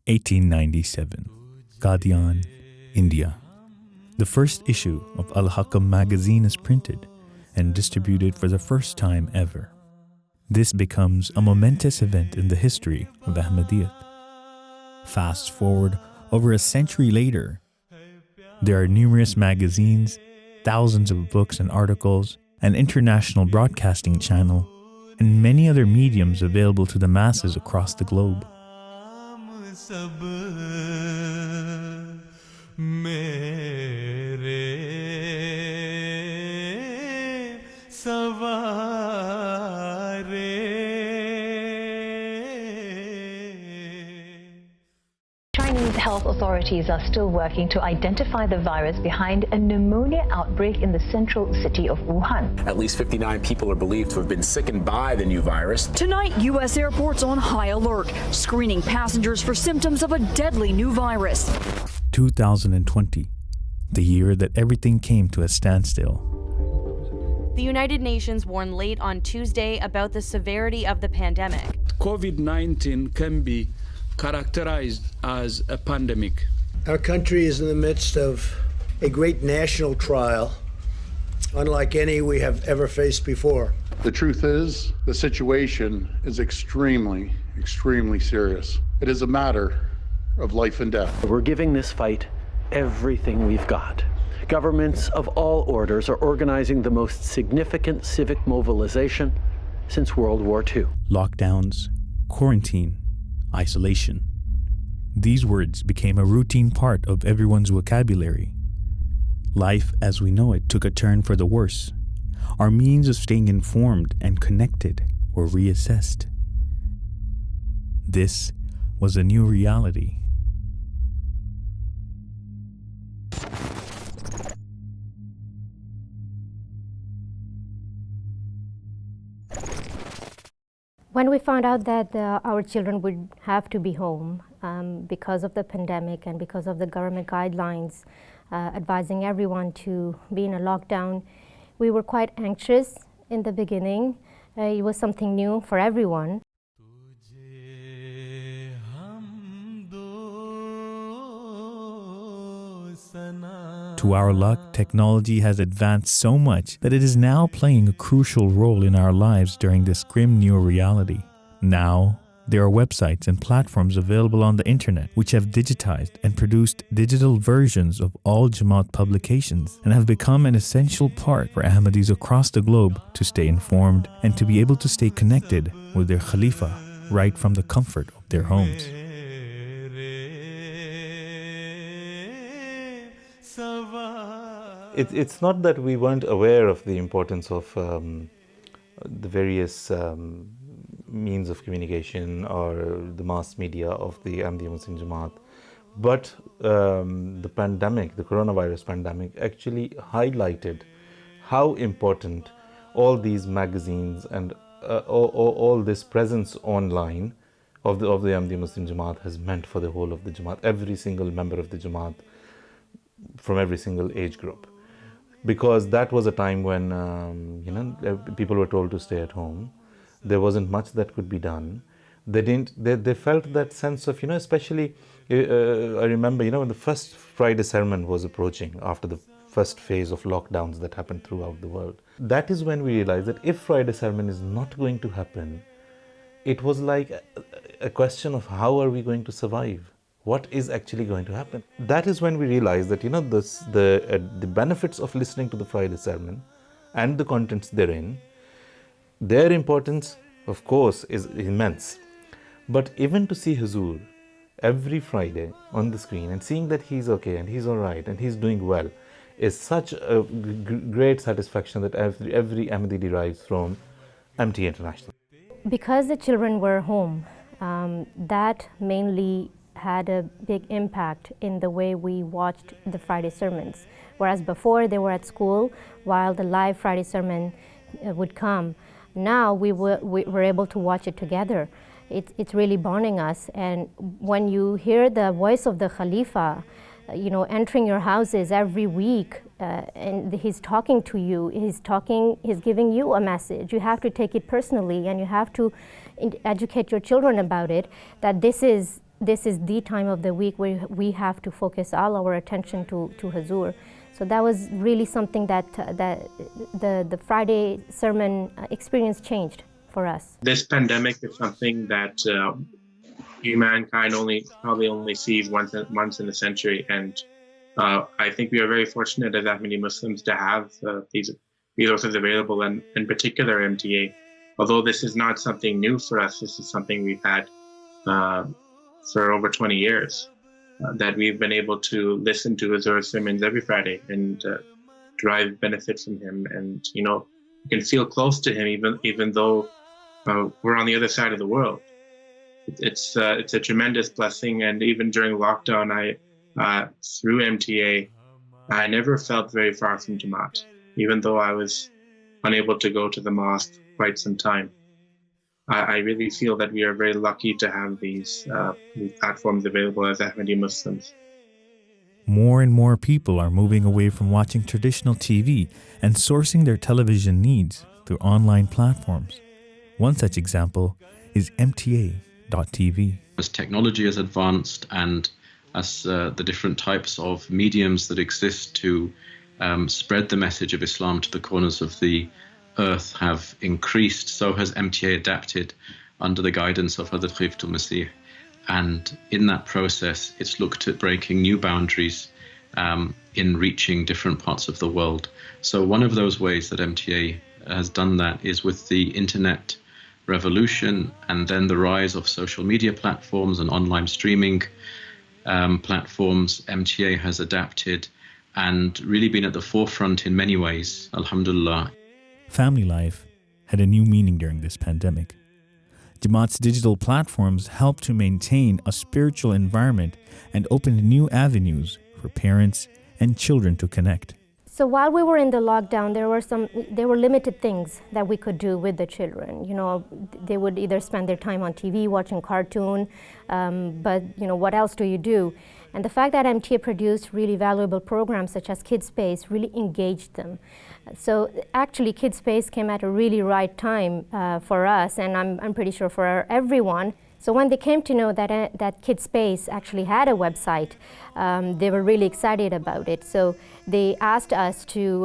1897, Qadian, India. The first issue of Al-Hakam magazine is printed and distributed for the first time ever. This becomes a momentous event in the history of Ahmadiyyat. Fast forward over a century later, there are numerous magazines, thousands of books and articles, an international broadcasting channel, and many other mediums available to the masses across the globe. Chinese health authorities are still working to identify the virus behind a pneumonia outbreak in the central city of Wuhan. At least 59 people are believed to have been sickened by the new virus. Tonight, U.S. airports on high alert, screening passengers for symptoms of a deadly new virus. 2020, the year that everything came to a standstill. The United Nations warned late on Tuesday about the severity of the pandemic. COVID-19 can be characterized as a pandemic. Our country is in the midst of a great national trial, unlike any we have ever faced before. The truth is, the situation is extremely, extremely serious. It is a matter of life and death. We're giving this fight everything we've got. Governments of all orders are organizing the most significant civic mobilization since World War II. Lockdowns, quarantine, isolation. These words became a routine part of everyone's vocabulary. Life as we know it took a turn for the worse. Our means of staying informed and connected were reassessed. This was a new reality. When we found out that our children would have to be home because of the pandemic and because of the government guidelines advising everyone to be in a lockdown, we were quite anxious in the beginning. It was something new for everyone. To our luck, technology has advanced so much that it is now playing a crucial role in our lives during this grim new reality. Now, there are websites and platforms available on the internet which have digitized and produced digital versions of all Jama'at publications and have become an essential part for Ahmadis across the globe to stay informed and to be able to stay connected with their Khalifa right from the comfort of their homes. It's not that we weren't aware of the importance of the various means of communication or the mass media of the Ahmadiyya Muslim Jama'at, but the pandemic, the coronavirus pandemic, actually highlighted how important all these magazines and all this presence online of the Ahmadiyya Muslim Jama'at has meant for the whole of the Jama'at, every single member of the Jama'at from every single age group. Because that was a time when people were told to stay at home. There wasn't much that could be done. They felt that sense of, especially, I remember, when the first Friday sermon was approaching after the first phase of lockdowns that happened throughout the world. That is when we realized that if Friday sermon is not going to happen, it was like a question of how are we going to survive? What is actually going to happen? That is when we realized that, the benefits of listening to the Friday sermon and the contents therein, their importance, of course, is immense. But even to see Huzur every Friday on the screen and seeing that he's okay and he's all right and he's doing well is such a great satisfaction that every Ahmadi derives from MT International. Because the children were home, that mainly had a big impact in the way we watched the Friday sermons. Whereas before they were at school while the live Friday sermon would come. Now we were able to watch it together. It's really bonding us. And when you hear the voice of the Khalifa, entering your houses every week, and he's talking to you, he's giving you a message. You have to take it personally and you have to educate your children about it, that this is this is the time of the week where we have to focus all our attention to Hazur. So that was really something that the Friday sermon experience changed for us. This pandemic is something that humankind probably only sees once in a century, and I think we are very fortunate as Ahmadi Muslims to have these resources available, and in particular MTA. Although this is not something new for us, this is something we've had for over 20 years, that we've been able to listen to Hazur's sermons every Friday and derive benefit from him, and you can feel close to him even though we're on the other side of the world. It's a tremendous blessing, and even during lockdown, through MTA, I never felt very far from Jama'at, even though I was unable to go to the mosque for quite some time. I really feel that we are very lucky to have these platforms available as Ahmadi Muslims. More and more people are moving away from watching traditional TV and sourcing their television needs through online platforms. One such example is MTA.tv. As technology has advanced and as the different types of mediums that exist to spread the message of Islam to the corners of the earth have increased, so has MTA adapted under the guidance of Hazrat Khalifatul Masih. And in that process, it's looked at breaking new boundaries in reaching different parts of the world. So one of those ways that MTA has done that is with the internet revolution and then the rise of social media platforms and online streaming platforms. MTA has adapted and really been at the forefront in many ways, alhamdulillah. Family life had a new meaning during this pandemic. Jama'at's digital platforms helped to maintain a spiritual environment and opened new avenues for parents and children to connect. So while we were in the lockdown, there were limited things that we could do with the children. They would either spend their time on TV watching cartoon, but what else do you do? And the fact that MTA produced really valuable programs such as Kids Space really engaged them. So actually, Kids Space came at a really right time for us, and I'm pretty sure for everyone. So when they came to know that Kids Space actually had a website, they were really excited about it. So they asked us to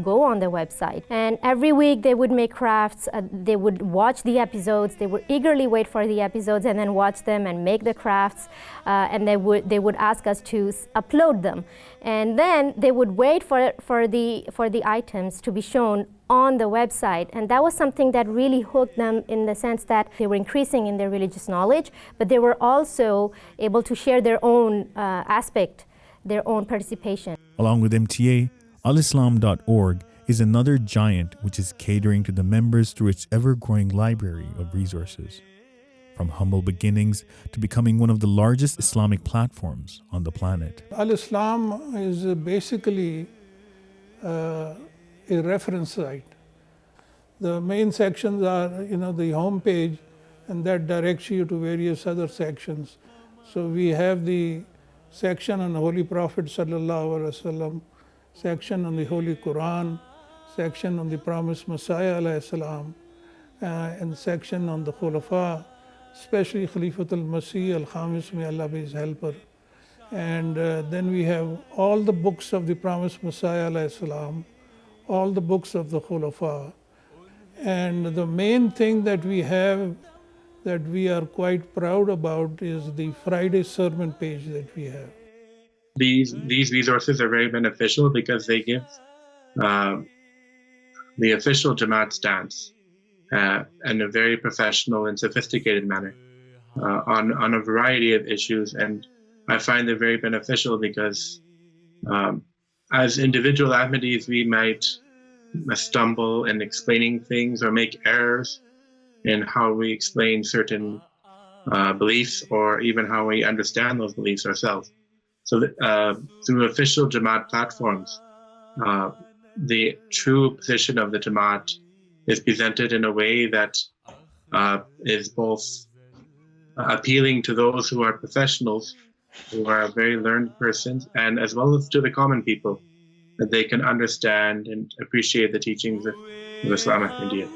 go on the website. And every week they would make crafts, they would watch the episodes, they would eagerly wait for the episodes and then watch them and make the crafts, and they would ask us to upload them. And then they would wait for the items to be shown on the website, and that was something that really hooked them in the sense that they were increasing in their religious knowledge, but they were also able to share their own aspect, their own participation. Along with MTA, alislam.org is another giant which is catering to the members through its ever-growing library of resources. From humble beginnings to becoming one of the largest Islamic platforms on the planet. Al-Islam is basically a reference site. The main sections are, the home page, and that directs you to various other sections. So we have the section on the Holy Prophet Sallallahu Alaihi Wasallam, section on the Holy Quran, section on the Promised Messiah Alayhi Salam, and section on the Khulafa, especially Khalifatul Masih Al-Khamis, may Allah be his helper. And then we have all the books of the Promised Messiah Alayhi Salam, all the books of the Khulafa. And the main thing that we have that we are quite proud about is the Friday sermon page that we have. These resources are very beneficial because they give the official Jama'at stance in a very professional and sophisticated manner on a variety of issues. And I find them very beneficial because as individual Ahmadis, we might stumble in explaining things or make errors in how we explain certain beliefs or even how we understand those beliefs ourselves. So through official Jama'at platforms, the true position of the Jama'at is presented in a way that is both appealing to those who are professionals, who are very learned persons, and as well as to the common people, that they can understand and appreciate the teachings of Islamic India.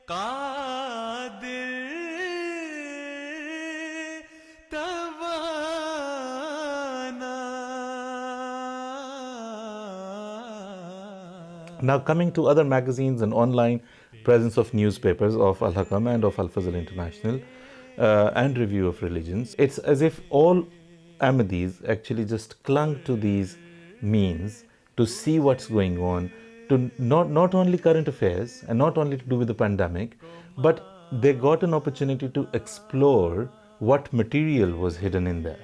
Now, coming to other magazines and online presence of newspapers of Al-Hakam and of Al-Fazl International and Review of Religions, it's as if all Ahmadis actually just clung to these means to see what's going on, to not only current affairs and not only to do with the pandemic, but they got an opportunity to explore what material was hidden in there.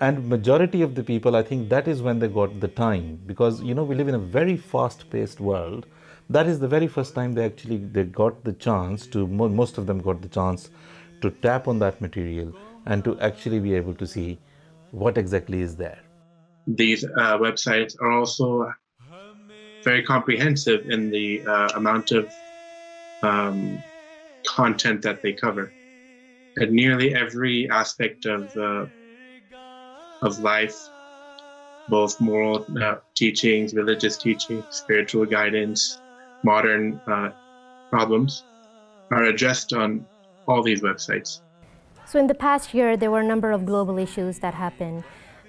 And majority of the people, I think that is when they got the time, because we live in a very fast-paced world. That is the very first time they got the chance to, most of them got the chance to tap on that material and to actually be able to see what exactly is there. These websites are also very comprehensive in the amount of content that they cover. And nearly every aspect of life, both moral teachings, religious teachings, spiritual guidance, modern problems, are addressed on all these websites. So in the past year, there were a number of global issues that happened,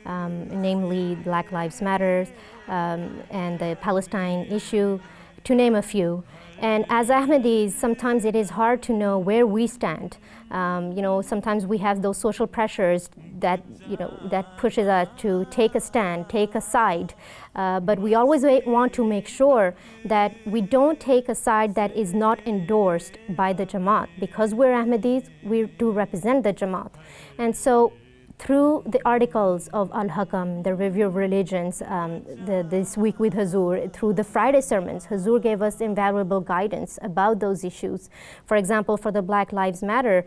namely Black Lives Matter and the Palestine issue, to name a few. And as Ahmadis, sometimes it is hard to know where we stand. Sometimes we have those social pressures that, that pushes us to take a stand, take a side. But we always want to make sure that we don't take a side that is not endorsed by the Jama'at. Because we're Ahmadis, we do represent the Jama'at. And so through the articles of Al-Hakam, the Review of Religions, This Week with Huzur, through the Friday sermons, Huzur gave us invaluable guidance about those issues. For example, for the Black Lives Matter,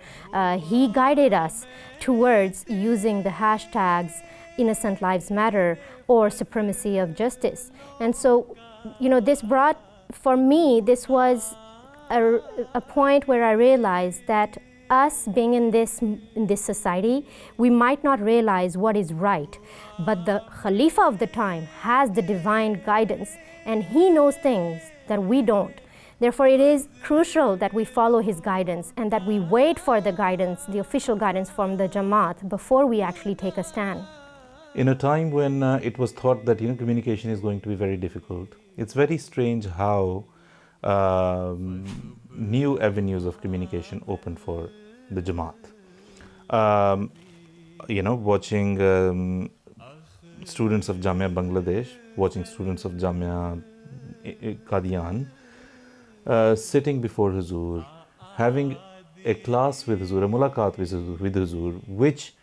he guided us towards using the hashtags Innocent Lives Matter or Supremacy of Justice. And so, this brought, for me, this was a point where I realized that us being in this society, we might not realize what is right, but the Khalifa of the time has the divine guidance, and he knows things that we don't. Therefore, it is crucial that we follow his guidance and that we wait for the guidance, the official guidance from the Jama'at, before we actually take a stand. In a time when it was thought that communication is going to be very difficult, it's very strange how new avenues of communication opened for the Jama'at. Watching students of Jamia Bangladesh, watching students of Jamia Qadian, sitting before Huzur, having a class with Huzur, a mulaqat with Huzur, which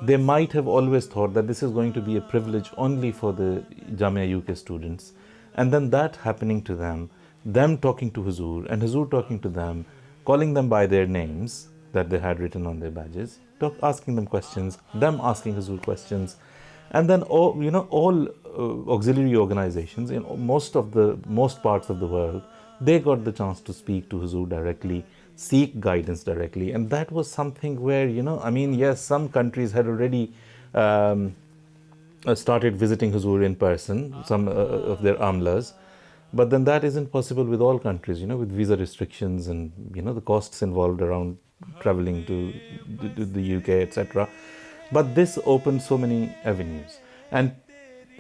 they might have always thought that this is going to be a privilege only for the Jamia UK students. And then that happening to them talking to Huzur, and Huzur talking to them, calling them by their names that they had written on their badges, asking them questions, them asking Huzur questions, and then all auxiliary organizations in most parts of the world, they got the chance to speak to Huzur directly, seek guidance directly, and that was something where yes, some countries had already started visiting Huzur in person, some of their amlas. But then that isn't possible with all countries, with visa restrictions and, the costs involved around traveling to the UK, etc. But this opened so many avenues. And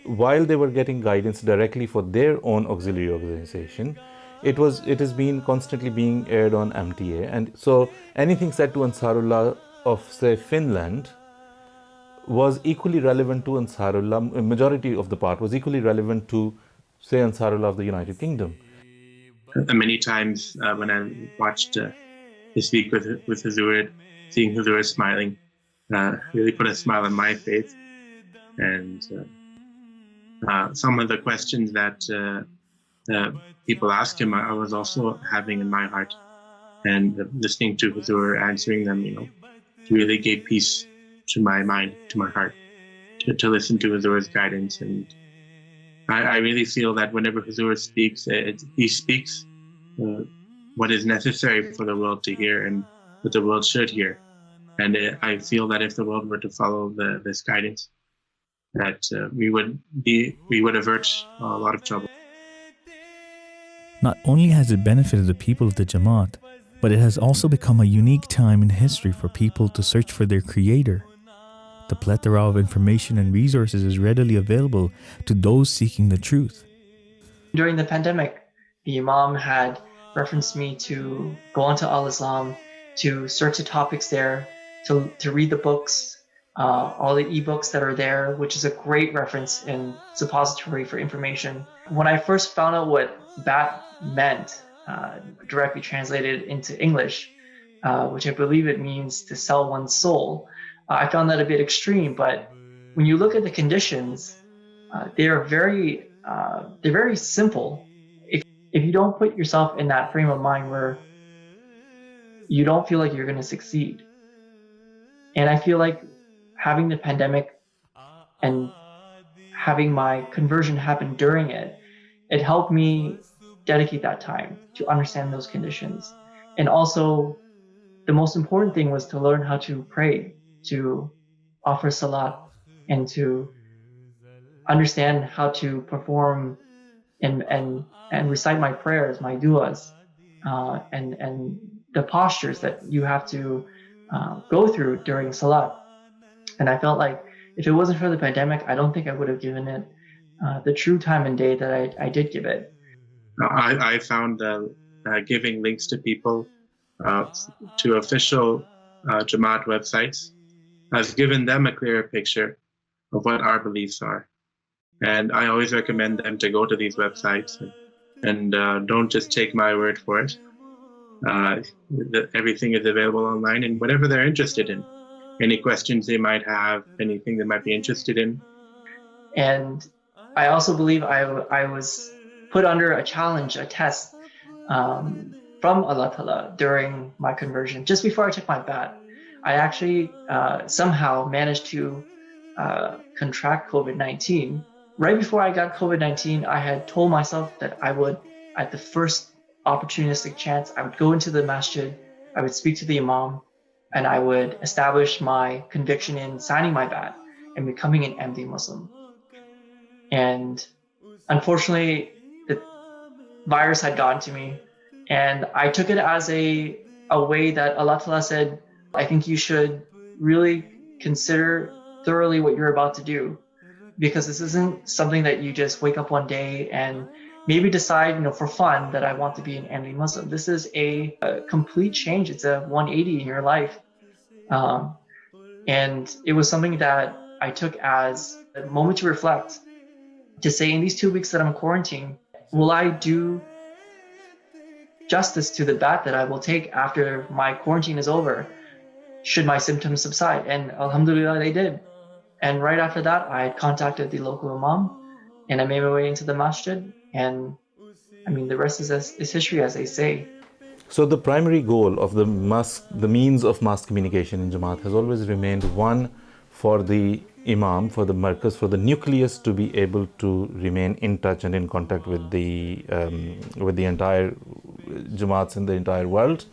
while they were getting guidance directly for their own auxiliary organization, it has been constantly being aired on MTA. And so anything said to Ansarullah of, say, Finland was equally relevant to Ansarullah, a majority of the part was equally relevant to, say, Ansarullah of the United Kingdom. Many times when I watched This Week with Huzur, seeing Huzur smiling really put a smile on my face. And some of the questions that people asked him, I was also having in my heart. And listening to Huzur answering them, really gave peace to my mind, to my heart, to listen to Huzur's guidance. And I really feel that whenever Huzur speaks, he speaks what is necessary for the world to hear and what the world should hear. And I feel that if the world were to follow this guidance, that we would avert a lot of trouble. Not only has it benefited the people of the Jama'at, But it has also become a unique time in history for people to search for their creator. The plethora of information and resources is readily available to those seeking the truth. During the pandemic, the Imam had referenced me to go onto Al-Islam, to search the topics there, to read the books, all the ebooks that are there, which is a great reference and suppository for information. When I first found out what bat meant, directly translated into English, which I believe it means to sell one's soul, I found that a bit extreme. But when you look at the conditions, they're very simple. If you don't put yourself in that frame of mind where you don't feel like you're going to succeed, and I feel like having the pandemic and having my conversion happen during it, it helped me dedicate that time to understand those conditions. And also, the most important thing was to learn how to pray, to offer salat, and to understand how to perform and recite my prayers, my du'as, and the postures that you have to go through during salat. And I felt like if it wasn't for the pandemic, I don't think I would have given it the true time and day that I did give it. I found giving links to people to official Jama'at websites has given them a clearer picture of what our beliefs are. And I always recommend them to go to these websites and don't just take my word for it. Everything is available online, and whatever they're interested in. Any questions they might have, anything they might be interested in. And I also believe I was put under a challenge, a test from Allah Ta'ala during my conversion. Just before I took my bat, I actually somehow managed to contract COVID-19. Right before I got COVID-19, I had told myself that I would, at the first opportunistic chance, I would go into the masjid, I would speak to the Imam, and I would establish my conviction in signing my bat and becoming an Ahmadi Muslim. And unfortunately, the virus had gotten to me, and I took it as a way that Allah Ta'ala said, I think you should really consider thoroughly what you're about to do, because this isn't something that you just wake up one day and maybe decide, for fun that I want to be an Ahmadi Muslim. This is a complete change. It's a 180 in your life. And it was something that I took as a moment to reflect, to say in these 2 weeks that I'm quarantined, will I do justice to the bat that I will take after my quarantine is over? Should my symptoms subside? And alhamdulillah, they did. And right after that, I contacted the local imam, and I made my way into the masjid. And I mean, the rest is history, as they say. So the primary goal of the means of mass communication in Jama'at has always remained one, for the imam, for the markaz, for the nucleus to be able to remain in touch and in contact with the entire Jama'ats in the entire world.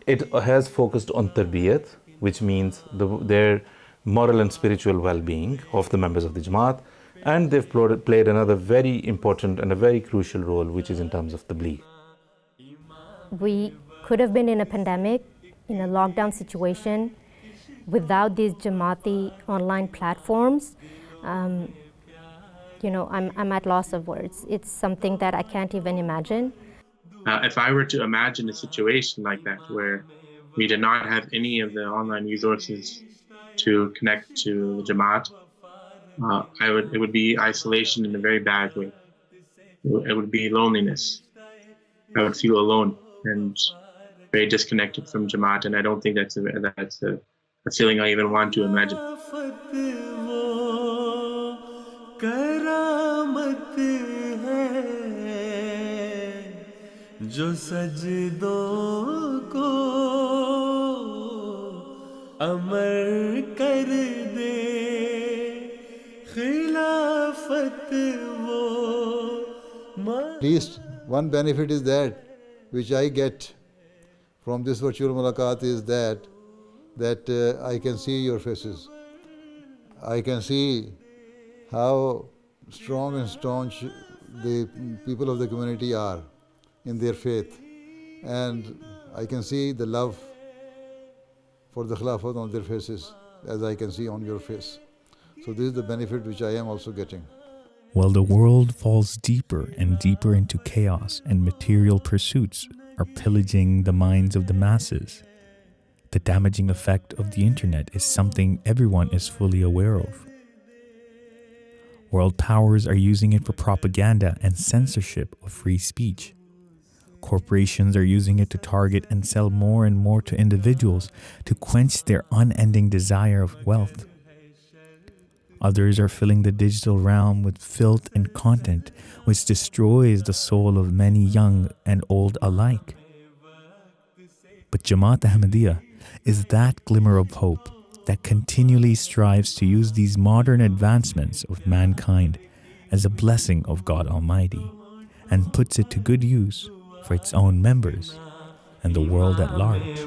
It has focused on tarbiyat, which means their moral and spiritual well-being of the members of the Jama'at, and they've played another very important and a very crucial role, which is in terms of tabligh. We could have been in a pandemic, in a lockdown situation, without these Jama'ati online platforms. I'm at loss of words. It's something that I can't even imagine. If I were to imagine a situation like that, where we did not have any of the online resources to connect to the Jama'at, it would be isolation in a very bad way. It would be loneliness. I would feel alone and very disconnected from Jama'at, and I don't think that's a feeling I even want to imagine. जो सजदों को अमर कर दे खिलाफत वो. At least one benefit is that which I get from this virtual mulaqat is that I can see your faces. I can see how strong and staunch the people of the community are in their faith, and I can see the love for the Khilafat on their faces as I can see on your face. So this is the benefit which I am also getting. While the world falls deeper and deeper into chaos and material pursuits are pillaging the minds of the masses, the damaging effect of the internet is something everyone is fully aware of. World powers are using it for propaganda and censorship of free speech. Corporations are using it to target and sell more and more to individuals to quench their unending desire of wealth. Others are filling the digital realm with filth and content which destroys the soul of many young and old alike. But Jama'at Ahmadiyya is that glimmer of hope that continually strives to use these modern advancements of mankind as a blessing of God Almighty and puts it to good use for its own members and the world at large.